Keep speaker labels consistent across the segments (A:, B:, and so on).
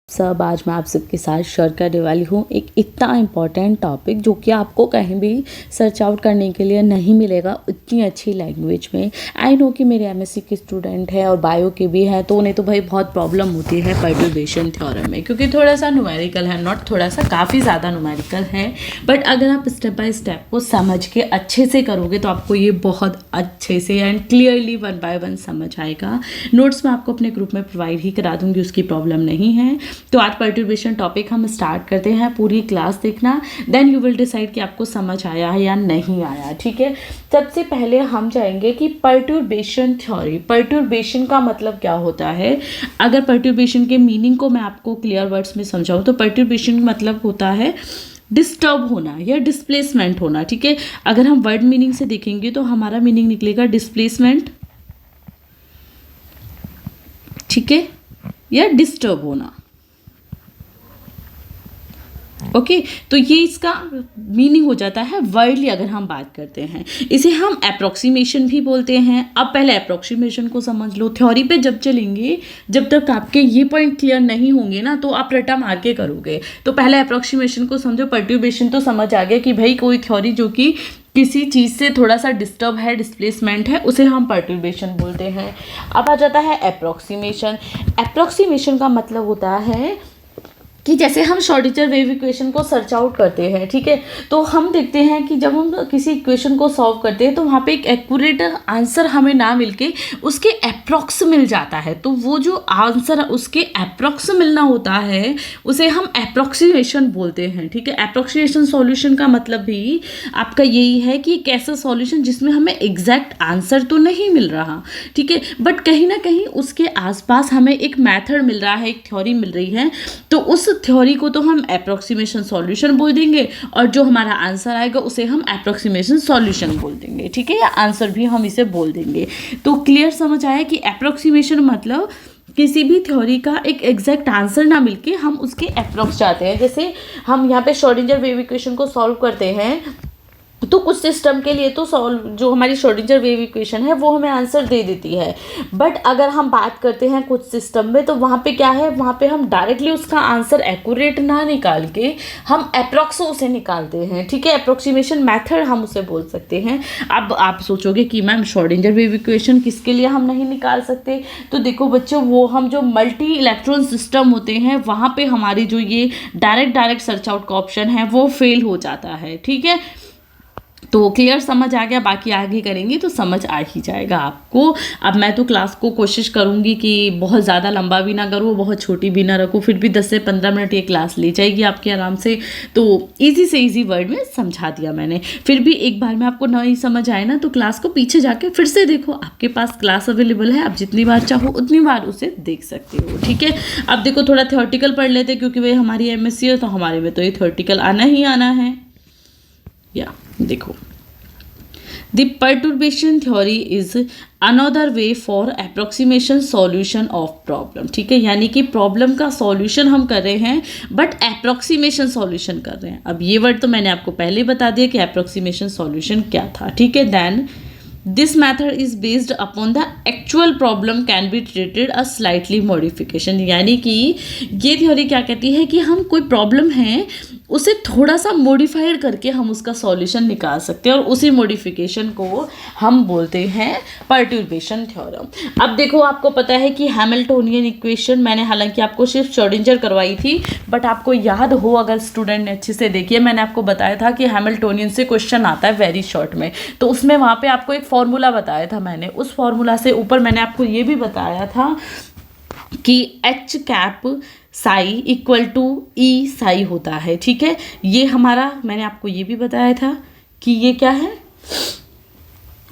A: सब आज मैं आप सबके साथ शेयर करने वाली हूँ एक इतना इम्पॉर्टेंट टॉपिक जो कि आपको कहीं भी सर्च आउट करने के लिए नहीं मिलेगा उतनी अच्छी लैंग्वेज में। आई नो कि मेरे एमएससी के स्टूडेंट हैं और बायो के भी हैं, तो उन्हें तो भाई बहुत प्रॉब्लम होती है पर्टर्बेशन थ्योरम में, क्योंकि थोड़ा सा न्यूमेरिकल है, नॉट थोड़ा सा, काफ़ी ज़्यादा न्यूमेरिकल है। बट अगर आप स्टेप बाय स्टेप को समझ के अच्छे से करोगे तो आपको ये बहुत अच्छे से एंड क्लियरली 1 बाय 1 समझ आएगा। नोट्स मैं आपको अपने ग्रुप में प्रोवाइड ही करा दूँगी, उसकी प्रॉब्लम नहीं है। तो आज पर्टर्बेशन टॉपिक हम स्टार्ट करते हैं। पूरी क्लास देखना, देन यू विल डिसाइड कि आपको समझ आया है या नहीं आया। ठीक है, सबसे पहले हम जाएंगे कि पर्टर्बेशन थ्योरी, पर्टर्बेशन का मतलब क्या होता है। अगर पर्टर्बेशन के मीनिंग को मैं आपको क्लियर वर्ड्स में समझाऊं तो पर्टर्बेशन मतलब होता है डिस्टर्ब होना या डिस्प्लेसमेंट होना। ठीक है, अगर हम वर्ड मीनिंग से देखेंगे तो हमारा मीनिंग निकलेगा डिस्प्लेसमेंट, ठीक है, या डिस्टर्ब होना। ओके, तो ये इसका मीनिंग हो जाता है वर्डली अगर हम बात करते हैं। इसे हम अप्रोक्सीमेशन भी बोलते हैं। अब पहले अप्रोक्सीमेशन को समझ लो। थ्योरी पे जब चलेंगे, जब तक आपके ये पॉइंट क्लियर नहीं होंगे ना तो आप रटा मार के करोगे। तो पहले अप्रोक्सीमेशन को समझो। पर्टर्बेशन तो समझ आ गया कि भाई कोई थ्योरी जो कि किसी चीज़ से थोड़ा सा डिस्टर्ब है, डिस्प्लेसमेंट है, उसे हम पर्टर्बेशन बोलते हैं। अब आ जाता है अप्रोक्सीमेशन। अप्रोक्सीमेशन का मतलब होता है कि जैसे हम श्रोडिंगर वेव इक्वेशन को सर्च आउट करते हैं, ठीक है, तो हम देखते हैं कि जब हम किसी इक्वेशन को सॉल्व करते हैं तो वहाँ पे एक एक्यूरेट आंसर हमें ना मिलके उसके अप्रॉक्स मिल जाता है। तो वो जो आंसर उसके अप्रॉक्स मिलना होता है उसे हम अप्रॉक्सीमेशन बोलते हैं। ठीक है, अप्रॉक्सीमेशन सॉल्यूशन का मतलब भी आपका यही है कि एक ऐसा सॉल्यूशन जिसमें हमें एग्जैक्ट आंसर तो नहीं मिल रहा, ठीक है, बट कहीं ना कहीं उसके आसपास हमें एक मैथड मिल रहा है, एक थ्योरी मिल रही है, तो उस थ्योरी को तो हम अप्रोक्सीमेशन सॉल्यूशन बोल देंगे और जो हमारा आंसर आएगा उसे हम अप्रोक्सीमेशन सॉल्यूशन बोल देंगे। ठीक है, या आंसर भी हम इसे बोल देंगे। तो क्लियर समझ आया कि अप्रोक्सीमेशन मतलब किसी भी थ्योरी का एक एग्जैक्ट आंसर ना मिलके हम उसके अप्रोक्स जाते हैं। जैसे हम यहाँ पे श्रोडिंगर वेव इक्वेशन को सॉल्व करते हैं तो कुछ सिस्टम के लिए तो जो हमारी श्रोडिंगर वेव इक्वेशन है वो हमें आंसर दे देती है, बट अगर हम बात करते हैं कुछ सिस्टम में तो वहाँ पे क्या है, वहाँ पे हम डायरेक्टली उसका आंसर एक्यूरेट ना निकाल के हम अप्रॉक्स उसे निकालते हैं। ठीक है, अप्रोक्सीमेशन मेथड हम उसे बोल सकते हैं। अब आप सोचोगे कि मैम श्रोडिंगर वेव इक्वेशन किसके लिए हम नहीं निकाल सकते, तो देखो बच्चों, वो हम जो मल्टी इलेक्ट्रॉन सिस्टम होते हैं वहाँ पे हमारी जो ये डायरेक्ट सर्च आउट का ऑप्शन है वो फेल हो जाता है। ठीक है, तो क्लियर समझ आ गया। बाकी आगे करेंगे तो समझ आ ही जाएगा आपको। अब मैं तो क्लास को कोशिश करूंगी कि बहुत ज़्यादा लंबा भी ना करूँ, बहुत छोटी भी ना रखूँ, फिर भी 10 से 15 मिनट ये क्लास ले जाएगी आपके आराम से। तो इजी से इजी वर्ड में समझा दिया मैंने। फिर भी एक बार में आपको नहीं समझ आए ना तो क्लास को पीछे जाके फिर से देखो, आपके पास क्लास अवेलेबल है, आप जितनी बार चाहो उतनी बार उसे देख सकते हो। ठीक है, अब देखो थोड़ा थ्योरेटिकल पढ़ लेते क्योंकि वही हमारी एमएससी है, तो हमारे में तो ये थ्योरेटिकल आना ही आना है। या देखो, the perturbation theory is another way for approximation solution of problem। ठीक है, यानी कि प्रॉब्लम का सॉल्यूशन हम कर रहे हैं बट अप्रोक्सीमेशन सॉल्यूशन कर रहे हैं। अब ये वर्ड तो मैंने आपको पहले बता दिया कि अप्रोक्सीमेशन सॉल्यूशन क्या था। ठीक है, then this method is based upon the actual problem can be treated a slightly modification. यानी कि ये थ्योरी क्या कहती है कि हम कोई प्रॉब्लम है उसे थोड़ा सा मॉडिफाइड करके हम उसका सॉल्यूशन निकाल सकते हैं और उसी मॉडिफिकेशन को हम बोलते हैं पर्टर्बेशन थ्योरम। अब देखो, आपको पता है कि हैमिल्टोनियन इक्वेशन मैंने हालांकि आपको सिर्फ श्रोडिंगर करवाई थी, बट आपको याद हो, अगर स्टूडेंट ने अच्छे से देखिए, मैंने आपको बताया था कि हैमिल्टोनियन से क्वेश्चन आता है वेरी शॉर्ट में, तो उसमें वहाँ पे आपको एक फॉर्मूला बताया था मैंने। उस फॉर्मूला से ऊपर मैंने आपको ये भी बताया था कि H cap psi equal to E psi होता है। ठीक है, ये हमारा, मैंने आपको ये भी बताया था कि ये क्या है,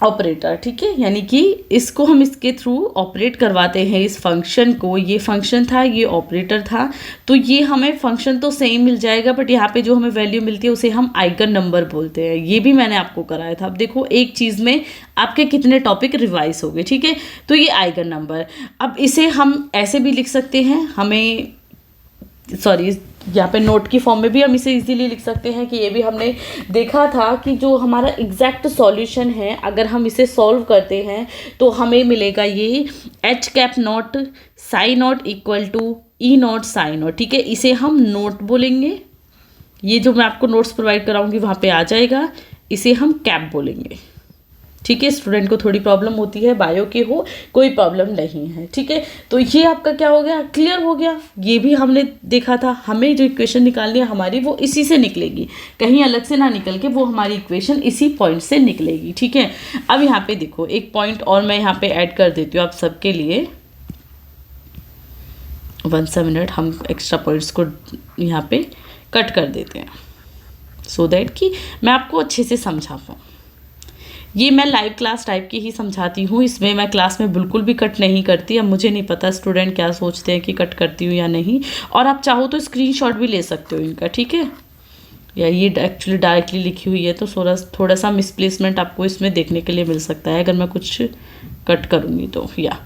A: ऑपरेटर। ठीक है, यानी कि इसको हम इसके थ्रू ऑपरेट करवाते हैं इस फंक्शन को। ये फंक्शन था, ये ऑपरेटर था, तो ये हमें फंक्शन तो सेम मिल जाएगा बट यहाँ पे जो हमें वैल्यू मिलती है उसे हम आइगन नंबर बोलते हैं। ये भी मैंने आपको कराया था। अब देखो, एक चीज़ में आपके कितने टॉपिक रिवाइज हो गए। ठीक है, तो ये आइगन नंबर, अब इसे हम ऐसे भी लिख सकते हैं, हमें सॉरी यहाँ पे नोट की फॉर्म में भी हम इसे इजीली लिख सकते हैं कि ये भी हमने देखा था कि जो हमारा एग्जैक्ट सॉल्यूशन है अगर हम इसे सॉल्व करते हैं तो हमें मिलेगा ये H cap naught psi naught equal to E naught psi naught, ठीक है, इसे हम नोट बोलेंगे। ये जो मैं आपको नोट्स प्रोवाइड कराऊंगी वहाँ पे आ जाएगा, इसे हम कैप बोलेंगे। ठीक है, स्टूडेंट को थोड़ी प्रॉब्लम होती है, बायो के हो कोई प्रॉब्लम नहीं है। ठीक है, तो ये आपका क्या हो गया, क्लियर हो गया। ये भी हमने देखा था, हमें जो इक्वेशन निकालनी है हमारी वो इसी से निकलेगी, कहीं अलग से ना निकल के वो हमारी इक्वेशन इसी पॉइंट से निकलेगी। ठीक है, अब यहाँ पे देखो एक पॉइंट और मैं यहाँ पे ऐड कर देती हूँ आप सबके लिए। 1 मिनट हम एक्स्ट्रा पॉइंट्स को यहाँ पे कट कर देते हैं सो दैट कि मैं आपको अच्छे से समझा पाऊँ। ये मैं लाइव क्लास टाइप की ही समझाती हूँ, इसमें मैं क्लास में बिल्कुल भी कट नहीं करती। अब मुझे नहीं पता स्टूडेंट क्या सोचते हैं कि कट करती हूँ या नहीं, और आप चाहो तो स्क्रीनशॉट भी ले सकते हो इनका। ठीक है, या ये एक्चुअली डायरेक्टली लिखी हुई है तो थोड़ा सा मिसप्लेसमेंट आपको इसमें देखने के लिए मिल सकता है अगर मैं कुछ कट करूँगी तो। या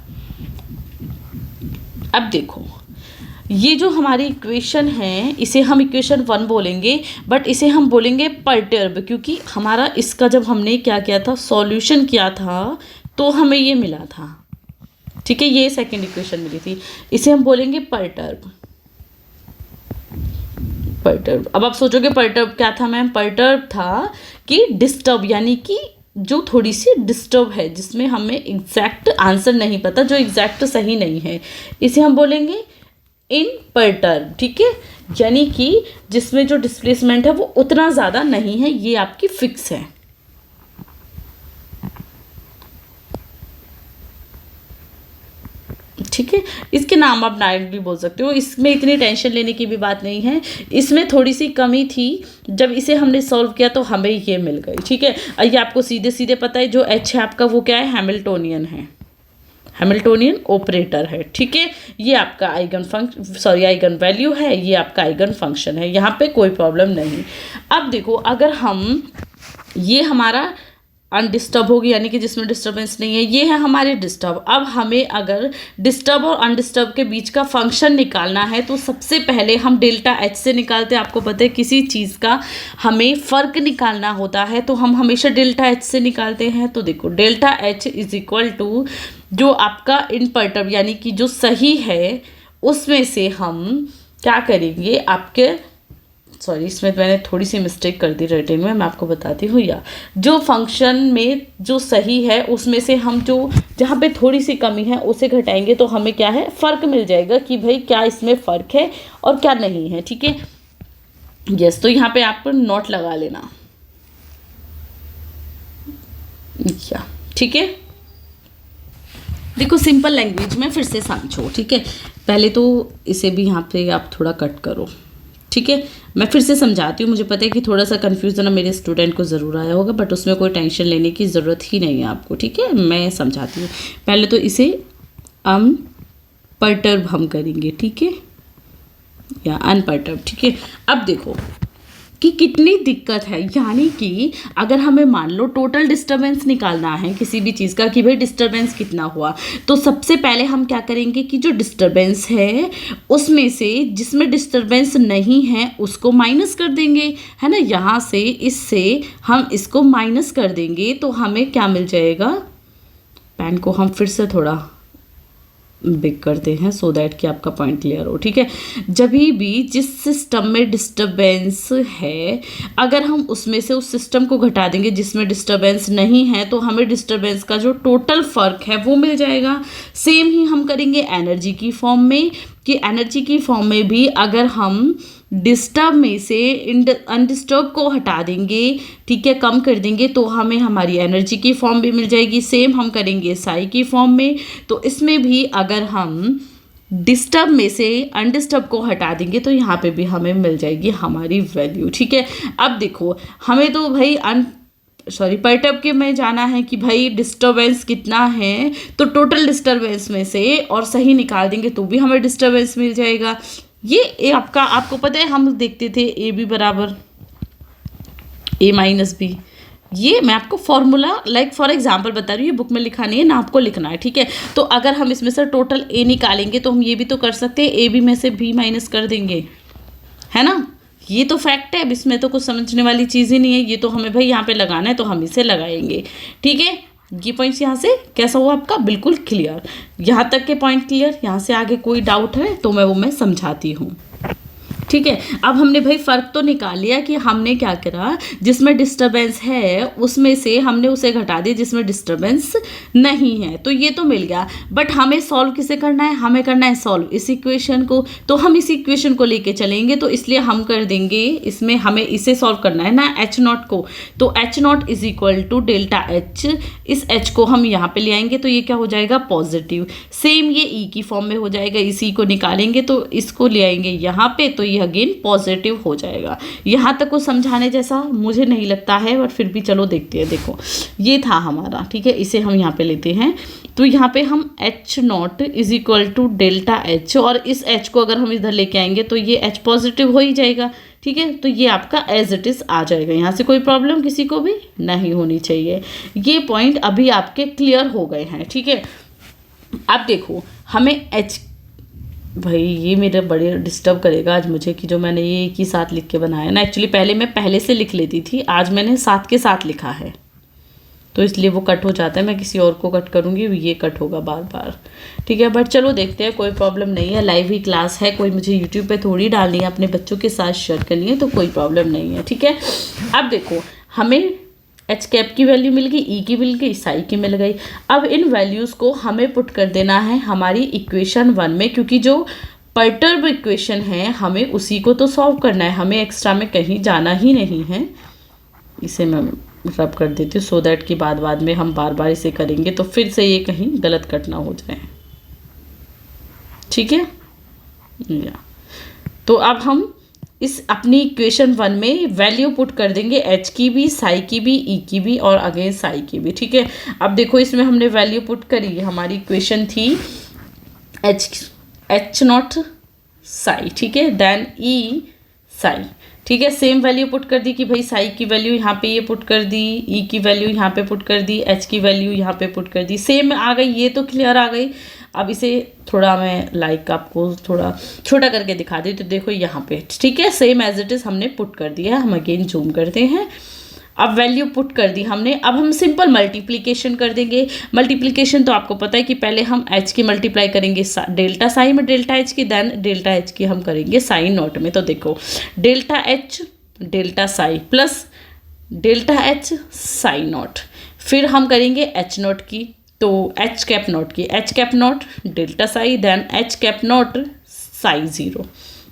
A: अब देखो, ये जो हमारी इक्वेशन है इसे हम इक्वेशन 1 बोलेंगे, बट इसे हम बोलेंगे परटर्ब, क्योंकि हमारा इसका जब हमने क्या किया था, सॉल्यूशन किया था, तो हमें ये मिला था। ठीक है, ये सेकंड इक्वेशन मिली थी, इसे हम बोलेंगे परटर्ब। परटर्ब, अब आप सोचोगे परटर्ब क्या था मैम? परटर्ब था कि डिस्टर्ब, यानी कि जो थोड़ी सी डिस्टर्ब है, जिसमें हमें एग्जैक्ट आंसर नहीं पता, जो एग्जैक्ट सही नहीं है, इसे हम बोलेंगे इन परटर्ब। ठीक है, यानी कि जिसमें जो डिस्प्लेसमेंट है वो उतना ज़्यादा नहीं है, ये आपकी फिक्स है। ठीक है, इसके नाम आप डायरेक्ट भी बोल सकते हो, इसमें इतनी टेंशन लेने की भी बात नहीं है। इसमें थोड़ी सी कमी थी, जब इसे हमने सॉल्व किया तो हमें ये मिल गई। ठीक है, ये आपको सीधे सीधे पता है, जो एच है आपका वो क्या है, हैमिल्टोनियन है, हैमिल्टोनियन ऑपरेटर है। ठीक है, ये आपका आइगन वैल्यू है, ये आपका आइगन फंक्शन है, यहाँ पे कोई प्रॉब्लम नहीं। अब देखो, अगर हम ये हमारा अनडिस्टर्ब होगी, यानी कि जिसमें डिस्टर्बेंस नहीं है, ये है हमारे डिस्टर्ब। अब हमें अगर डिस्टर्ब और अनडिस्टर्ब के बीच का फंक्शन निकालना है तो सबसे पहले हम डेल्टा एच से निकालते हैं। आपको पता है किसी चीज़ का हमें फ़र्क निकालना होता है तो हम हमेशा डेल्टा एच से निकालते हैं। तो देखो, delta H is equal to जो आपका इन परटर्ब, यानी कि जो सही है उसमें से हम क्या करेंगे, आपके इसमें मैंने थोड़ी सी मिस्टेक कर दी रिटन में, मैं आपको बताती हूँ। या जो फंक्शन में जो सही है उसमें से हम जो जहाँ पे थोड़ी सी कमी है उसे घटाएंगे तो हमें क्या है, फ़र्क मिल जाएगा कि भाई क्या इसमें फ़र्क है और क्या नहीं है। ठीक है, यस, तो यहाँ पे आप नोट लगा लेना। या ठीक है, देखो सिंपल लैंग्वेज में फिर से समझो। ठीक है, पहले तो इसे भी यहाँ पे आप थोड़ा कट करो। ठीक है, मैं फिर से समझाती हूँ। मुझे पता है कि थोड़ा सा कन्फ्यूज़न मेरे स्टूडेंट को ज़रूर आया होगा, बट उसमें कोई टेंशन लेने की ज़रूरत ही नहीं है आपको। ठीक है, मैं समझाती हूँ। पहले तो इसे परटर्ब हम करेंगे, ठीक है, या अनपरटर्ब। ठीक है, अब देखो कि कितनी दिक्कत है, यानी कि अगर हमें मान लो टोटल डिस्टर्बेंस निकालना है किसी भी चीज़ का कि भाई डिस्टर्बेंस कितना हुआ, तो सबसे पहले हम क्या करेंगे कि जो डिस्टर्बेंस है उसमें से जिसमें डिस्टर्बेंस नहीं है उसको माइनस कर देंगे, है ना। यहाँ से इससे हम इसको माइनस कर देंगे तो हमें क्या मिल जाएगा, पेन को हम फिर से थोड़ा बिग करते हैं सो दैट कि आपका पॉइंट क्लियर हो। ठीक है, जब भी जिस सिस्टम में डिस्टर्बेंस है, अगर हम उसमें से उस सिस्टम को घटा देंगे जिसमें डिस्टर्बेंस नहीं है तो हमें डिस्टर्बेंस का जो टोटल फ़र्क है वो मिल जाएगा। सेम ही हम करेंगे एनर्जी की फॉर्म में, कि एनर्जी की फॉर्म में भी अगर हम डिस्टर्ब में से अनडिस्टर्ब को हटा देंगे, ठीक है, कम कर देंगे, तो हमें हमारी एनर्जी की फॉर्म भी मिल जाएगी। सेम हम करेंगे साई की फॉर्म में, तो इसमें भी अगर हम डिस्टर्ब में से अनडिस्टर्ब को हटा देंगे तो यहाँ पे भी हमें मिल जाएगी हमारी वैल्यू। ठीक है, अब देखो हमें तो भाई परटर्ब के में जाना है कि भाई डिस्टर्बेंस कितना है, तो टोटल डिस्टर्बेंस में से और सही निकाल देंगे तो भी हमें डिस्टर्बेंस मिल जाएगा। ये आपको पता है हम देखते थे ए बी बराबर ए माइनस बी। ये मैं आपको फॉर्मूला लाइक फॉर एग्जांपल बता रही हूँ, ये बुक में लिखा नहीं है ना, आपको लिखना है। ठीक है, तो अगर हम इसमें से टोटल ए निकालेंगे तो हम ये भी तो कर सकते हैं, ए बी में से बी माइनस कर देंगे, है ना। ये तो फैक्ट है, अब इसमें तो कुछ समझने वाली चीज़ ही नहीं है। ये तो हमें भाई यहाँ पे लगाना है तो हम इसे लगाएंगे। ठीक है, ये पॉइंट्स यहाँ से कैसा हुआ आपका, बिल्कुल क्लियर। यहाँ तक के पॉइंट क्लियर, यहाँ से आगे कोई डाउट है तो मैं समझाती हूँ। ठीक है, अब हमने भाई फ़र्क तो निकाल लिया कि हमने क्या करा, जिसमें डिस्टरबेंस है उसमें से हमने उसे घटा दिया जिसमें डिस्टरबेंस नहीं है, तो ये तो मिल गया। बट हमें सॉल्व किसे करना है, हमें करना है सॉल्व इस इक्वेशन को। तो हम इस इक्वेशन को लेके चलेंगे, तो इसलिए हम कर देंगे, इसमें हमें इसे सॉल्व करना है ना एच नॉट को। तो H naught is equal to delta H, इस एच को हम यहाँ पे ले आएंगे तो ये क्या हो जाएगा, पॉजिटिव। सेम ये ई की फॉर्म में हो जाएगा, इसी को निकालेंगे तो इसको ले आएंगे यहाँ पे, तो ये अगेन पॉजिटिव हो जाएगा। यहाँ तक को समझाने जैसा मुझे नहीं लगता है, बट फिर भी चलो देखते हैं। देखो ये था हमारा, ठीक है, इसे हम यहाँ पे लेते हैं। तो यहाँ पे हम H naught is equal to delta H, और इस एच को अगर हम इधर लेके आएंगे तो ये एच पॉजिटिव हो ही जाएगा। ठीक है, तो ये आपका एज इट इज़ आ जाएगा, यहाँ से कोई प्रॉब्लम किसी को भी नहीं होनी चाहिए। ये पॉइंट अभी आपके क्लियर हो गए हैं। ठीक है, अब देखो हमें एच, भाई ये मेरा बड़े डिस्टर्ब करेगा आज मुझे कि जो मैंने ये एक ही साथ लिख के बनाया ना। एक्चुअली पहले मैं पहले से लिख लेती थी, आज मैंने साथ के साथ लिखा है तो इसलिए वो कट हो जाता है। मैं किसी और को कट करूँगी, ये कट होगा बार बार। ठीक है, बट चलो देखते हैं, कोई प्रॉब्लम नहीं है। लाइव ही क्लास है, कोई मुझे यूट्यूब पे थोड़ी डालनी है, अपने बच्चों के साथ शेयर करनी है, तो कोई प्रॉब्लम नहीं है। ठीक है, अब देखो हमें एच कैप की वैल्यू मिल गई, ई की मिल गई, साई की मिल गई। अब इन वैल्यूज़ को हमें पुट कर देना है हमारी इक्वेशन 1 में, क्योंकि जो पर्टर्ब इक्वेशन है हमें उसी को तो सॉल्व करना है, हमें एक्स्ट्रा में कहीं जाना ही नहीं है। इसे मैं रब कर देती हूँ सो दैट कि बाद में हम बार बार इसे करेंगे तो फिर से ये कहीं गलत कट ना हो जाए। ठीक है, तो अब हम इस अपनी इक्वेशन 1 में वैल्यू पुट कर देंगे, एच की भी, साई की भी, ई की भी और अगेन साई की भी। ठीक है, अब देखो इसमें हमने वैल्यू पुट करी, हमारी इक्वेशन थी एच नॉट साई, ठीक है, देन ई साई। ठीक है, सेम वैल्यू पुट कर दी कि भाई साई की वैल्यू यहाँ पे ये पुट कर दी, ई की वैल्यू यहाँ पे पुट कर दी, एच की वैल्यू यहाँ पे पुट कर दी, सेम आ गई, ये तो क्लियर आ गई। अब इसे थोड़ा मैं लाइक आपको थोड़ा छोटा करके दिखा दी, तो देखो यहाँ पे, ठीक है, सेम एज इट इज़ हमने पुट कर दिया है। हम अगेन जूम करते हैं, अब वैल्यू पुट कर दी हमने। अब हम सिंपल मल्टीप्लिकेशन कर देंगे। मल्टीप्लिकेशन तो आपको पता है कि पहले हम एच की मल्टीप्लाई करेंगे डेल्टा साई में डेल्टा एच की, देन डेल्टा एच की हम करेंगे साइन नॉट में। तो देखो delta H delta psi plus delta H psi naught, फिर हम करेंगे एच नॉट की, तो एच कैप नॉट की, H cap naught delta psi, then H cap naught psi zero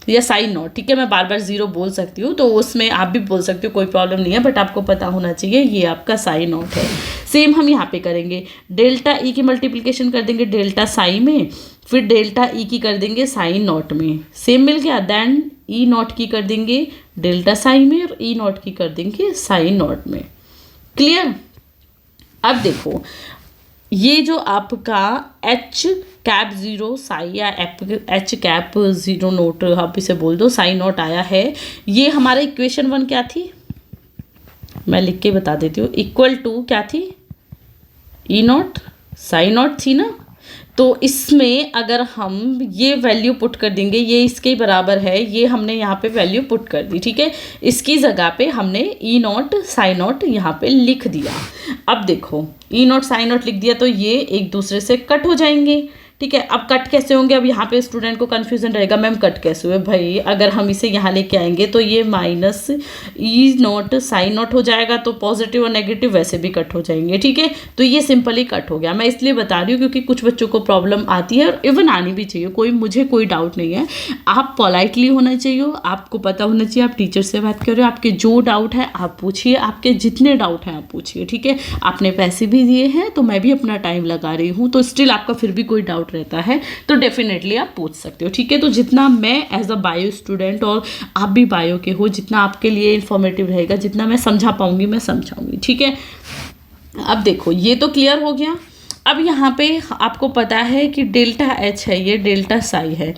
A: या साइन नॉट। ठीक है, मैं बार बार ज़ीरो बोल सकती हूँ, तो उसमें आप भी बोल सकते हो, कोई प्रॉब्लम नहीं है, बट आपको पता होना चाहिए ये आपका साइन नॉट है। सेम हम यहाँ पे करेंगे, डेल्टा ई की मल्टीप्लिकेशन कर देंगे डेल्टा साई में, फिर डेल्टा ई की कर देंगे साइन नॉट में, सेम मिल गया। देन ई नॉट की कर देंगे डेल्टा साई में और ई नॉट की कर देंगे साइन नॉट में। क्लियर? अब देखो ये जो आपका एच कैप ज़ीरो साई या एच कैप ज़ीरो नोट आप इसे बोल दो, साई नॉट आया है, ये हमारा इक्वेशन 1 क्या थी, मैं लिख के बता देती हूँ, इक्वल टू क्या थी, ई नॉट साई नॉट थी ना। तो इसमें अगर हम ये वैल्यू पुट कर देंगे, ये इसके बराबर है, ये हमने यहाँ पे वैल्यू पुट कर दी। ठीक है, इसकी जगह पे हमने ई नॉट साई नॉट यहाँ पे लिख दिया। अब देखो ई नॉट साई नॉट लिख दिया तो ये एक दूसरे से कट हो जाएंगे। ठीक है, अब कट कैसे होंगे, अब यहाँ पे स्टूडेंट को कन्फ्यूजन रहेगा, मैम कट कैसे हुए। भाई अगर हम इसे यहाँ लेके आएंगे तो ये minus E naught psi naught हो जाएगा, तो पॉजिटिव और नेगेटिव वैसे भी कट हो जाएंगे। ठीक है, तो ये सिंपली कट हो गया। मैं इसलिए बता रही हूँ क्योंकि कुछ बच्चों को प्रॉब्लम आती है और इवन आनी भी चाहिए, मुझे कोई डाउट नहीं है। आप पोलाइटली होना चाहिए, आपको पता होना चाहिए आप टीचर से बात कर रहे हो, आपके जो डाउट है आप पूछिए, आपके जितने डाउट हैं आप पूछिए। ठीक है, आपने पैसे भी दिए हैं तो मैं भी अपना टाइम लगा रही हूँ, तो स्टिल आपका फिर भी कोई डाउट रहता है तो डेफिनेटली आप पूछ सकते हो। ठीक है, तो जितना मैं एज अ बायो स्टूडेंट और आप भी बायो के हो, जितना आपके लिए इंफॉर्मेटिव रहेगा, जितना मैं समझा पाऊंगी मैं समझाऊंगी। ठीक है, अब देखो ये तो क्लियर हो गया। अब यहाँ पे आपको पता है कि डेल्टा एच है, ये डेल्टा साई है।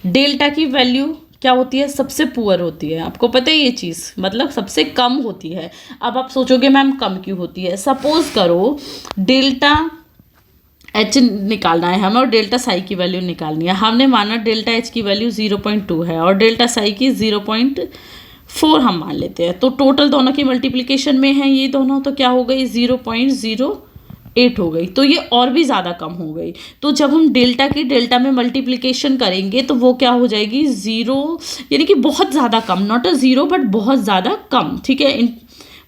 A: डेल्टा की वैल्यू क्या होती है, सबसे पुअर होती है, आपको पता है ये चीज़, मतलब सबसे कम होती है। अब आप सोचोगे मैम कम क्यों होती है, सपोज करो डेल्टा एच निकालना है हमें और डेल्टा साई की वैल्यू निकालनी है। हमने माना डेल्टा एच की वैल्यू 0.2 है और डेल्टा साई की 0.4 हम मान लेते हैं, तो टोटल दोनों की मल्टीप्लिकेशन में है ये दोनों, तो क्या हो गई 0.02 8 हो गई, तो ये और भी ज़्यादा कम हो गई। तो जब हम डेल्टा की डेल्टा में मल्टीप्लिकेशन करेंगे तो वो क्या हो जाएगी 0, यानी कि बहुत ज़्यादा कम, नॉट अ ज़ीरो बट बहुत ज़्यादा कम, ठीक है,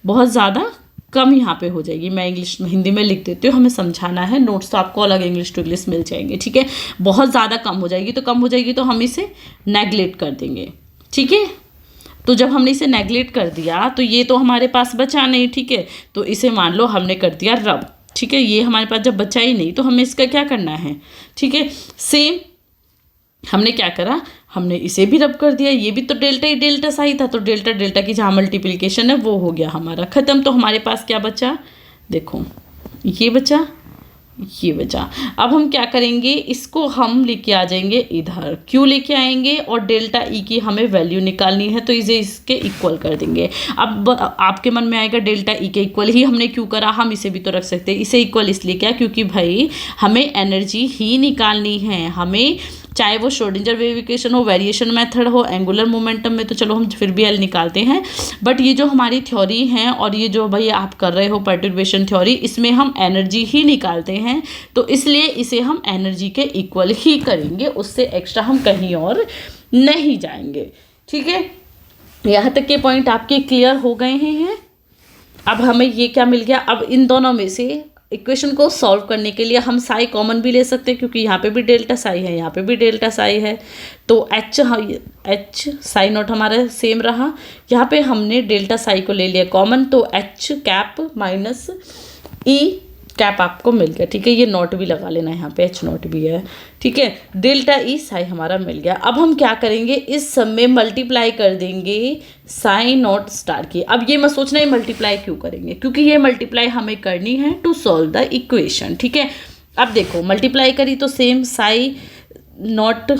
A: बहुत ज़्यादा कम यहाँ पे हो जाएगी। मैं इंग्लिश हिंदी में लिख देती हूँ, हमें समझाना है, नोट्स तो आपको अलग इंग्लिश टू इंग्लिश मिल जाएंगे, ठीक है। बहुत ज़्यादा कम हो जाएगी, तो कम हो जाएगी तो हम इसे नेगलेक्ट कर देंगे, ठीक है। तो जब हमने इसे नेगलेक्ट कर दिया तो ये तो हमारे पास बचा नहीं, ठीक है, तो इसे मान लो हमने कर दिया रब, ठीक है। ये हमारे पास जब बचा ही नहीं तो हमें इसका क्या करना है, ठीक है। सेम हमने क्या करा, हमने इसे भी रब कर दिया, ये भी तो डेल्टा ही डेल्टा सा ही था, तो डेल्टा डेल्टा की जहाँ मल्टीप्लिकेशन है वो हो गया हमारा ख़त्म। तो हमारे पास क्या बचा, देखो ये बचा, ये बचा। अब हम क्या करेंगे, इसको हम लेके आ जाएंगे इधर, क्यों लेके आएंगे, और डेल्टा ई की हमें वैल्यू निकालनी है तो इसे इसके इक्वल कर देंगे। अब आपके मन में आएगा डेल्टा ई के इक्वल ही हमने क्यों करा, हम इसे भी तो रख सकते हैं। इसे इक्वल इसलिए क्या, क्योंकि भाई हमें एनर्जी ही निकालनी है, हमें चाहे वो श्रोडिंजर वेव इक्वेशन हो, वेरिएशन मेथड हो, एंगुलर मोमेंटम में तो चलो हम फिर भी एल निकालते हैं, बट ये जो हमारी थ्योरी है और ये जो भाई आप कर रहे हो पर्टर्बेशन थ्योरी, इसमें हम एनर्जी ही निकालते हैं, तो इसलिए इसे हम एनर्जी के इक्वल ही करेंगे, उससे एक्स्ट्रा हम कहीं और नहीं जाएंगे, ठीक है। यहाँ तक के पॉइंट आपके क्लियर हो गए हैं। अब हमें ये क्या मिल गया, अब इन दोनों में से इक्वेशन को सॉल्व करने के लिए हम साई कॉमन भी ले सकते हैं, क्योंकि यहाँ पे भी डेल्टा साई है, यहाँ पे भी डेल्टा साई है, तो एच साई नॉट हमारा सेम रहा। यहाँ पे हमने डेल्टा साई को ले लिया कॉमन, तो एच कैप माइनस ई कैप आपको मिल गया, ठीक है। ये नॉट भी लगा लेना, यहाँ पे एच नॉट भी है, ठीक है। डेल्टा ई साई हमारा मिल गया। अब हम क्या करेंगे, इस सब में मल्टीप्लाई कर देंगे साई नॉट स्टार की। अब ये मत सोचना ये मल्टीप्लाई क्यों करेंगे, क्योंकि ये मल्टीप्लाई हमें करनी है टू सॉल्व द इक्वेशन, ठीक है। अब देखो मल्टीप्लाई करी तो सेम साई नॉट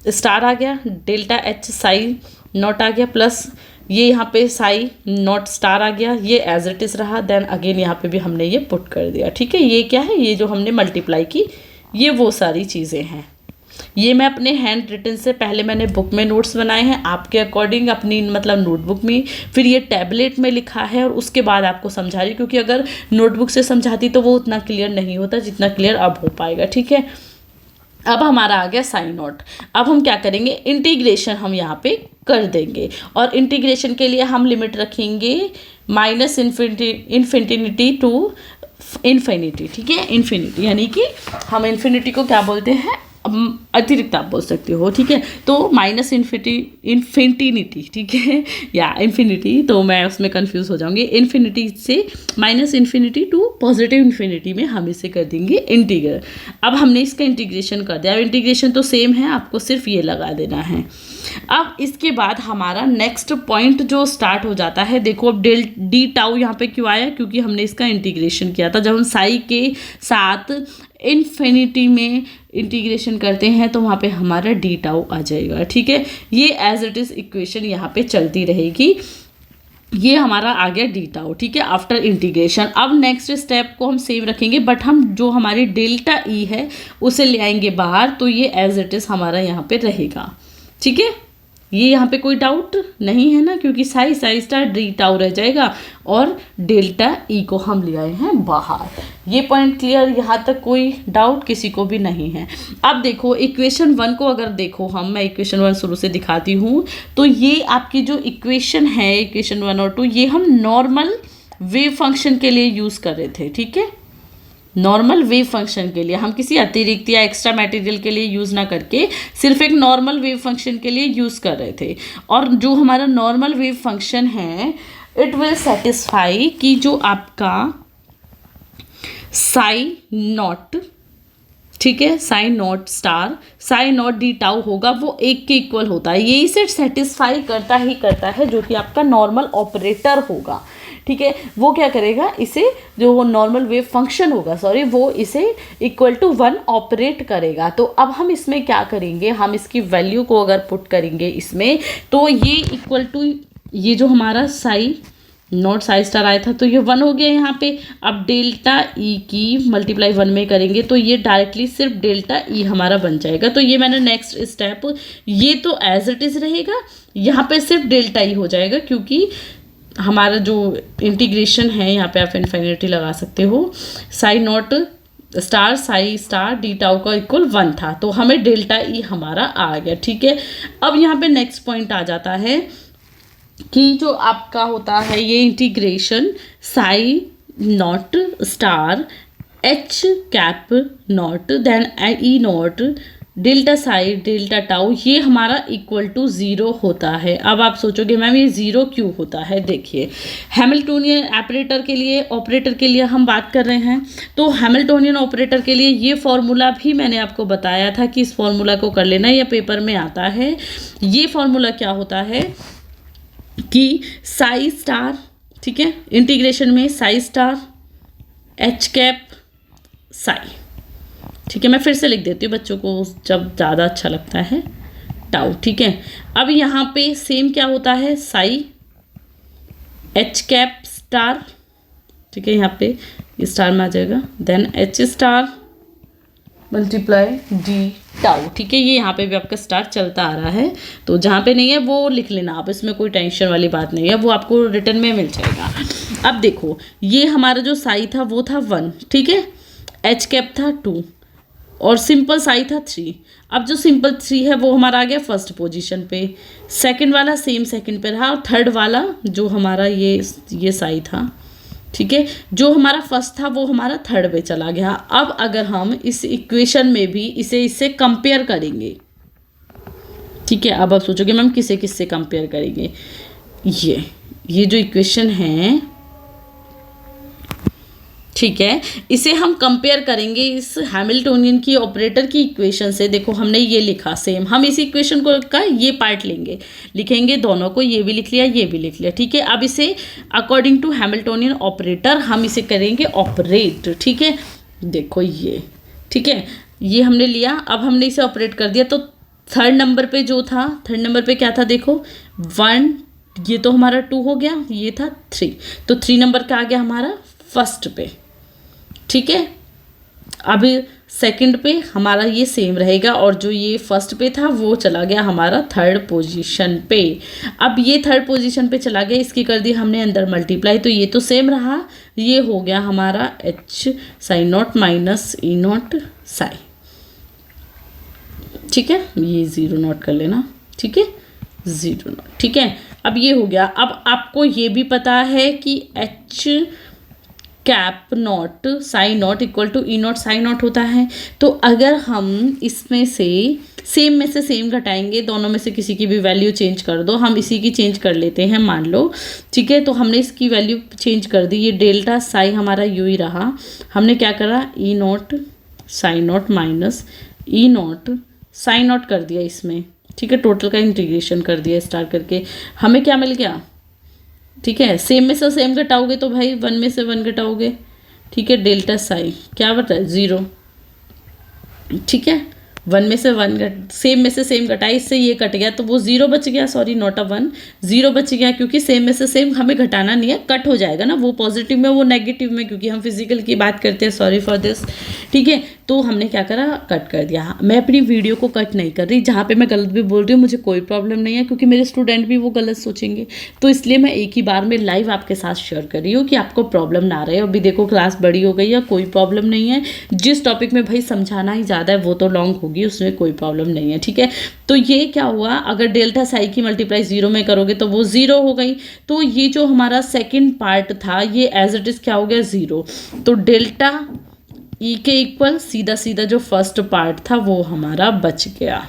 A: स्टार आ गया, डेल्टा एच साई नॉट आ गया, प्लस ये यहाँ पे साई नॉट स्टार आ गया, ये एज इट इज़ रहा, देन अगेन यहाँ पे भी हमने ये पुट कर दिया, ठीक है। ये क्या है, ये जो हमने मल्टीप्लाई की ये वो सारी चीज़ें हैं। ये मैं अपने हैंड रिटन से पहले मैंने बुक में नोट्स बनाए हैं, आपके अकॉर्डिंग अपनी मतलब नोटबुक में, फिर ये टैबलेट में लिखा है और उसके बाद आपको समझा रही, क्योंकि अगर नोटबुक से समझाती तो वो उतना क्लियर नहीं होता जितना क्लियर अब हो पाएगा, ठीक है। अब हमारा आ गया साइन नॉट। अब हम क्या करेंगे, इंटीग्रेशन हम यहाँ पे कर देंगे, और इंटीग्रेशन के लिए हम लिमिट रखेंगे माइनस इन्फिनिटी टू इन्फिनिटी, ठीक है। इन्फिनिटी यानी कि हम इन्फिनिटी को क्या बोलते हैं, अतिरिक्त आप बोल सकते हो, ठीक है। तो माइनस इन्फिनिटी, ठीक है, या इन्फिनिटी, तो मैं उसमें कंफ्यूज हो जाऊंगी। इन्फिनिटी से minus infinity to positive infinity में हम इसे कर देंगे इंटीग्रल। अब हमने इसका इंटीग्रेशन कर दिया, अब इंटीग्रेशन तो सेम है, आपको सिर्फ ये लगा देना है। अब इसके बाद हमारा नेक्स्ट पॉइंट जो स्टार्ट हो जाता है, देखो अब डी टाउ यहाँ पे क्यों आया, क्योंकि हमने इसका इंटीग्रेशन किया था। जब हम साई के साथ इन्फिनिटी में इंटीग्रेशन करते हैं तो वहाँ पे हमारा डी टाउ आ जाएगा, ठीक है। ये एज इट इज़ इक्वेशन यहाँ पे चलती रहेगी। ये हमारा आ गया डी टाउ, ठीक है, आफ्टर इंटीग्रेशन। अब नेक्स्ट स्टेप को हम सेम रखेंगे, बट हम जो हमारी डेल्टा ई है उसे ले आएंगे बाहर, तो ये एज इट इज़ हमारा यहाँ पे रहेगा, ठीक है। ये यहाँ पे कोई डाउट नहीं है ना, क्योंकि साई स्टार डी टाउ रह जाएगा और डेल्टा ई को हम ले आए हैं बाहर। ये पॉइंट क्लियर, यहाँ तक कोई डाउट किसी को भी नहीं है। अब देखो इक्वेशन 1 को अगर देखो मैं इक्वेशन 1 शुरू से दिखाती हूँ, तो ये आपकी जो इक्वेशन है इक्वेशन 1 और 2, ये हम नॉर्मल वेव फंक्शन के लिए यूज़ कर रहे थे, ठीक है। नॉर्मल वेव फंक्शन के लिए, हम किसी अतिरिक्त या एक्स्ट्रा मटेरियल के लिए यूज़ ना करके सिर्फ एक नॉर्मल वेव फंक्शन के लिए यूज़ कर रहे थे। और जो हमारा नॉर्मल वेव फंक्शन है इट विल सेटिस्फाई कि जो आपका साई नॉट, ठीक है, psi naught star psi naught D tau होगा, वो 1 के इक्वल होता है। ये इसे सेटिस्फाई करता है जो कि आपका नॉर्मल ऑपरेटर होगा, ठीक है। वो क्या करेगा, इसे जो वो नॉर्मल वेव फंक्शन होगा वो इसे इक्वल टू 1 ऑपरेट करेगा। तो अब हम इसमें क्या करेंगे, हम इसकी वैल्यू को अगर पुट करेंगे इसमें, तो ये इक्वल टू ये जो हमारा साई नॉट साई स्टार आया था तो ये 1 हो गया यहाँ पे। अब डेल्टा ई की मल्टीप्लाई 1 में करेंगे तो ये डायरेक्टली सिर्फ डेल्टा ई हमारा बन जाएगा। तो ये मैंने नेक्स्ट स्टेप, ये तो एज इट इज़ रहेगा, यहाँ पे सिर्फ डेल्टा ई हो जाएगा, क्योंकि हमारा जो इंटीग्रेशन है यहाँ पे आप इन्फिनिटी लगा सकते हो, Sai naught star Sai star D tau का इक्वल 1 था, तो हमें डेल्टा ई हमारा आ गया। ठीक है, अब यहाँ पे नेक्स्ट पॉइंट आ जाता है कि जो आपका होता है ये integration psi naught star H cap naught then E naught delta psi delta tau, ये हमारा इक्वल टू 0 होता है। अब आप सोचोगे मैम ये 0 क्यों होता है? देखिए, हैमिल्टोनियन ऑपरेटर के लिए हम बात कर रहे हैं, तो हैमिल्टोनियन ऑपरेटर के लिए ये फॉर्मूला भी मैंने आपको बताया था कि इस फॉर्मूला को कर लेना, या पेपर में आता है। ये फॉर्मूला क्या होता है कि साई स्टार, ठीक है, इंटीग्रेशन में Sai star H cap Sai, ठीक है, मैं फिर से लिख देती हूँ बच्चों को जब ज़्यादा अच्छा लगता है, टाउ। ठीक है, अब यहाँ पे सेम क्या होता है, साई एच कैप स्टार, ठीक है, यहाँ पे स्टार में आ जाएगा, then H star multiply D tau. ठीक है, ये यहाँ पे भी आपका स्टार चलता आ रहा है, तो जहाँ पे नहीं है वो लिख लेना आप, इसमें कोई टेंशन वाली बात नहीं है, वो आपको रिटर्न में मिल जाएगा। अब देखो, ये हमारा जो साई था वो था 1, ठीक है, एच कैप था 2 और सिंपल साई था 3। अब जो सिंपल 3 है वो हमारा आ गया फर्स्ट पोजीशन पे, सेकंड वाला सेम सेकंड पे रहा, और थर्ड वाला जो हमारा ये साई था, ठीक है, जो हमारा फर्स्ट था वो हमारा थर्ड पे चला गया। अब अगर हम इस इक्वेशन में भी इससे कंपेयर करेंगे, ठीक है, अब आप सोचोगे मैम किससे कंपेयर करेंगे, ये जो इक्वेशन है, ठीक है, इसे हम कंपेयर करेंगे इस हैमिल्टोनियन की ऑपरेटर की इक्वेशन से। देखो हमने ये लिखा सेम, हम इस इक्वेशन को का ये पार्ट लिखेंगे दोनों को, ये भी लिख लिया ये भी लिख लिया। ठीक है, अब इसे अकॉर्डिंग टू हैमिल्टोनियन ऑपरेटर हम इसे करेंगे ऑपरेट। ठीक है, देखो ये, ठीक है, ये हमने लिया, अब हमने इसे ऑपरेट कर दिया, तो थर्ड नंबर पे जो था, थर्ड नंबर पे क्या था, देखो 1, ये तो हमारा 2 हो गया, ये था 3, तो 3 नंबर का आ गया हमारा फर्स्ट पे। ठीक है, अब सेकंड पे हमारा ये सेम रहेगा, और जो ये फर्स्ट पे था वो चला गया हमारा थर्ड पोजीशन पे। अब ये थर्ड पोजीशन पे चला गया, इसकी कर दी हमने अंदर मल्टीप्लाई, तो ये तो सेम रहा, ये हो गया हमारा H psi not minus E not Sai. ठीक है, ये 0 नॉट कर लेना, ठीक है, 0 नॉट। ठीक है, अब ये हो गया। अब आपको ये भी पता है कि H cap naught psi naught equal to E not psi naught होता है, तो अगर हम इसमें से सेम घटाएंगे, दोनों में से किसी की भी वैल्यू चेंज कर दो, हम इसी की चेंज कर लेते हैं मान लो। ठीक है, तो हमने इसकी वैल्यू चेंज कर दी, ये डेल्टा साई हमारा यू ही रहा, हमने क्या करा, E not psi not minus E not psi not कर दिया इसमें। ठीक है, टोटल का इंटीग्रेशन कर दिया स्टार करके, हमें क्या मिल गया, ठीक है, सेम में से सेम घटाओगे तो भाई 1 में से 1 घटाओगे, ठीक है, डेल्टा साई क्या बता है 0। ठीक है, 1 में से 1 सेम में से सेम घटाई, इससे ये कट गया तो वो 0 बच गया, सॉरी नॉट अ 1, 0 बच गया, क्योंकि सेम में से सेम हमें घटाना नहीं है, कट हो जाएगा ना, वो पॉजिटिव में वो नेगेटिव में, क्योंकि हम फिजिकल की बात करते हैं, सॉरी फॉर दिस। ठीक है, तो हमने क्या करा, कट कर दिया। मैं अपनी वीडियो को कट नहीं कर रही, जहाँ पे मैं गलत भी बोल रही हूँ मुझे कोई प्रॉब्लम नहीं है, क्योंकि मेरे स्टूडेंट भी वो गलत सोचेंगे, तो इसलिए मैं एक ही बार में लाइव आपके साथ शेयर कर रही हूँ कि आपको प्रॉब्लम ना रहे। अभी देखो क्लास बड़ी हो गई है, कोई प्रॉब्लम नहीं है, जिस टॉपिक में भाई समझाना ही ज़्यादा है वो तो लॉन्ग होगी, उसमें कोई प्रॉब्लम नहीं है। ठीक है, तो ये क्या हुआ, अगर डेल्टा साई की मल्टीप्लाई 0 में करोगे तो वो 0 हो गई, तो ये जो हमारा सेकेंड पार्ट था ये एज इट इज़ क्या हो गया 0, तो डेल्टा ई के इक्वल सीधा सीधा जो फर्स्ट पार्ट था वो हमारा बच गया।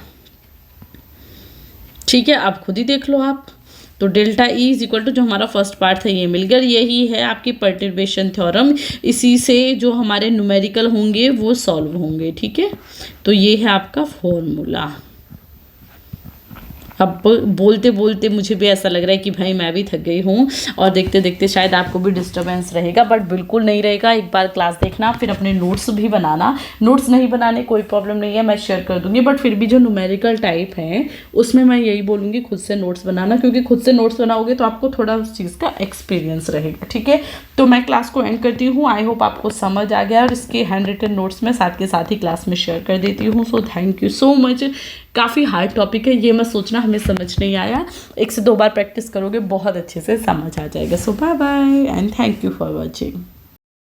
A: ठीक है, आप खुद ही देख लो आप, तो delta E is equal to जो हमारा फर्स्ट पार्ट था ये मिल गया। यही है आपकी पर्टर्बेशन थ्योरम, इसी से जो हमारे न्यूमेरिकल होंगे वो सॉल्व होंगे। ठीक है, तो ये है आपका फॉर्मूला। अब बोलते बोलते मुझे भी ऐसा लग रहा है कि भाई मैं भी थक गई हूँ, और देखते देखते शायद आपको भी डिस्टर्बेंस रहेगा, बट बिल्कुल नहीं रहेगा। एक बार क्लास देखना, फिर अपने नोट्स भी बनाना। नोट्स नहीं बनाने कोई प्रॉब्लम नहीं है, मैं शेयर कर दूंगी, बट फिर भी जो न्यूमेरिकल टाइप है उसमें मैं यही बोलूँगी खुद से नोट्स बनाना, क्योंकि खुद से नोट्स बनाओगे तो आपको थोड़ा उस चीज़ का एक्सपीरियंस रहेगा। ठीक है, तो मैं क्लास को एंड करती हूँ। आई होप आपको समझ आ गया, और इसके हैंड रिटन नोट्स में साथ के साथ ही क्लास में शेयर कर देती हूँ। So thank you so much. काफ़ी हार्ड टॉपिक है, ये मत सोचना हमें समझ नहीं आया, 1 से 2 बार प्रैक्टिस करोगे बहुत अच्छे से समझ आ जाएगा। So bye bye and thank you for watching.